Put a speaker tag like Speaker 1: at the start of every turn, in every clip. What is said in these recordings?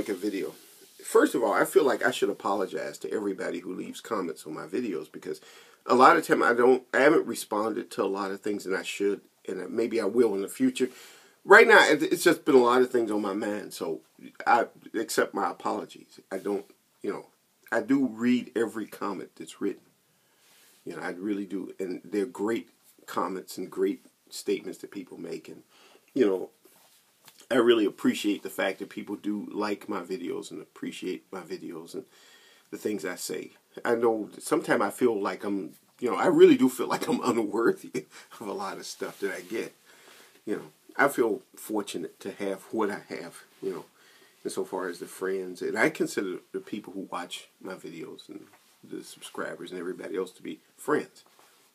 Speaker 1: make a video. First of all, I feel like I should apologize to everybody who leaves comments on my videos, because a lot of time I haven't responded to a lot of things that I should, and maybe I will in the future. Right now, it's just been a lot of things on my mind, so I accept my apologies. I don't, I do read every comment that's written. I really do, and they're great comments and great statements that people make, and I really appreciate the fact that people do like my videos and appreciate my videos and the things I say. I know sometimes I feel like I really do feel like I'm unworthy of a lot of stuff that I get. I feel fortunate to have what I have, insofar as the friends. And I consider the people who watch my videos and the subscribers and everybody else to be friends.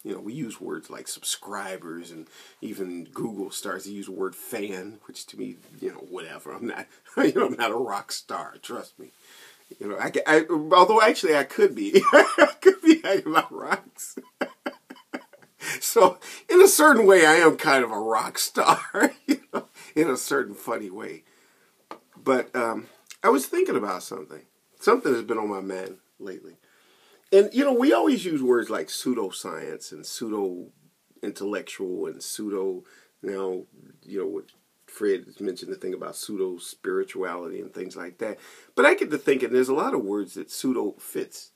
Speaker 1: We use words like subscribers, and even Google starts to use the word fan, which to me, whatever. I'm not, I'm not a rock star. Trust me. Although actually I could be. I could be hanging about rocks. So in a certain way, I am kind of a rock star, in a certain funny way. But I was thinking about something. Something has been on my mind lately. And, we always use words like pseudoscience and pseudo-intellectual and pseudo, what Fred has mentioned, the thing about pseudo-spirituality and things like that. But I get to thinking there's a lot of words that pseudo fits.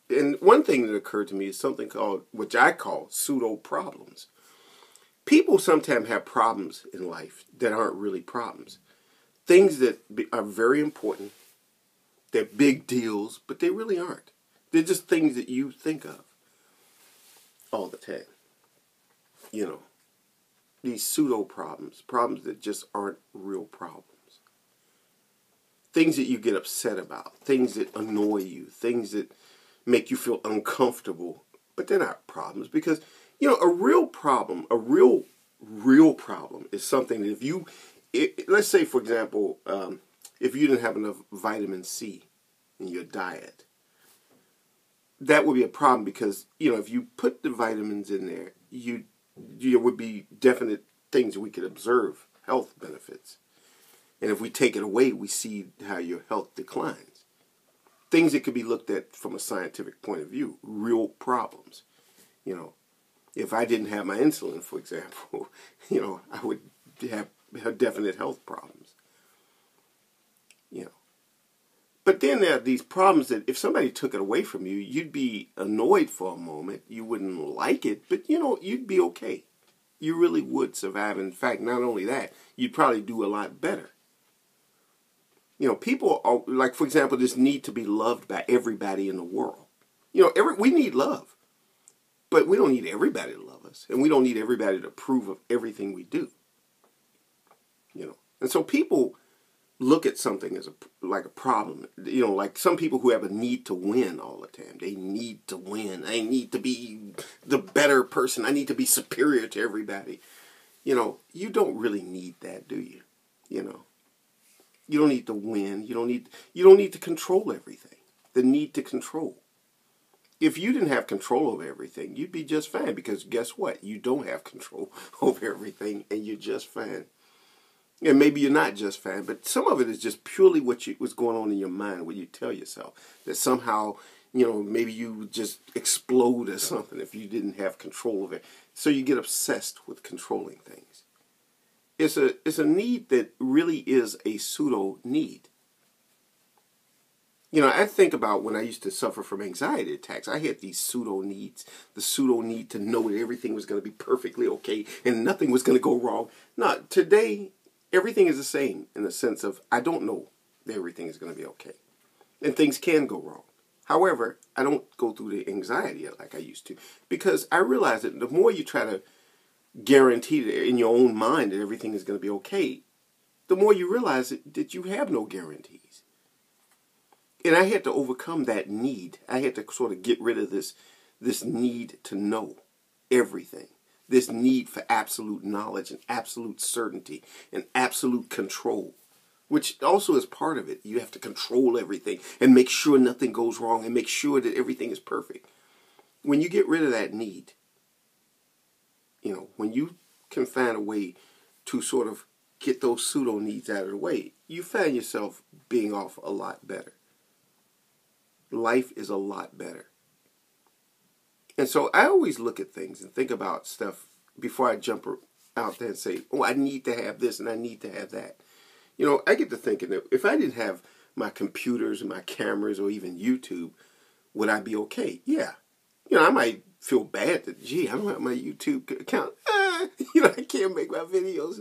Speaker 1: And one thing that occurred to me is something which I call pseudo-problems. People sometimes have problems in life that aren't really problems. Things that are very important, they're big deals, but they really aren't. They're just things that you think of all the time. These pseudo-problems, problems that just aren't real problems. Things that you get upset about, things that annoy you, things that make you feel uncomfortable, but they're not problems. Because, a real problem, a real problem is something that let's say, for example, if you didn't have enough vitamin C in your diet, that would be a problem, because, if you put the vitamins in there, there would be definite things we could observe, health benefits. And if we take it away, we see how your health declines. Things that could be looked at from a scientific point of view, real problems. If I didn't have my insulin, for example, I would have definite health problems. But then there are these problems that if somebody took it away from you, you'd be annoyed for a moment. You wouldn't like it, but, you'd be okay. You really would survive. In fact, not only that, you'd probably do a lot better. People are, like, for example, this need to be loved by everybody in the world. We need love. But we don't need everybody to love us. And we don't need everybody to approve of everything we do. And so people look at something as like a problem. Like some people who have a need to win all the time. They need to win. I need to be the better person. I need to be superior to everybody. You don't really need that, do you? You don't need to win. You don't need to control everything. The need to control. If you didn't have control over everything, you'd be just fine, because guess what? You don't have control over everything, and you're just fine. And maybe you're not just fine, but some of it is just purely what's going on in your mind, what you tell yourself. That somehow, maybe you would just explode or something if you didn't have control of it. So you get obsessed with controlling things. It's a need that really is a pseudo need. I think about when I used to suffer from anxiety attacks. I had these pseudo needs. The pseudo need to know that everything was going to be perfectly okay and nothing was going to go wrong. No, today, everything is the same in the sense of I don't know that everything is going to be okay. And things can go wrong. However, I don't go through the anxiety like I used to, because I realize that the more you try to guarantee that in your own mind that everything is going to be okay, the more you realize that you have no guarantees. And I had to overcome that need. I had to sort of get rid of this need to know everything. This need for absolute knowledge and absolute certainty and absolute control, which also is part of it. You have to control everything and make sure nothing goes wrong and make sure that everything is perfect. When you get rid of that need, when you can find a way to sort of get those pseudo needs out of the way, you find yourself being off a lot better. Life is a lot better. And so I always look at things and think about stuff before I jump out there and say, oh, I need to have this and I need to have that. You know, I get to thinking that if I didn't have my computers and my cameras or even YouTube, would I be okay? Yeah. You know, I might feel bad that, gee, I don't have my YouTube account. I can't make my videos.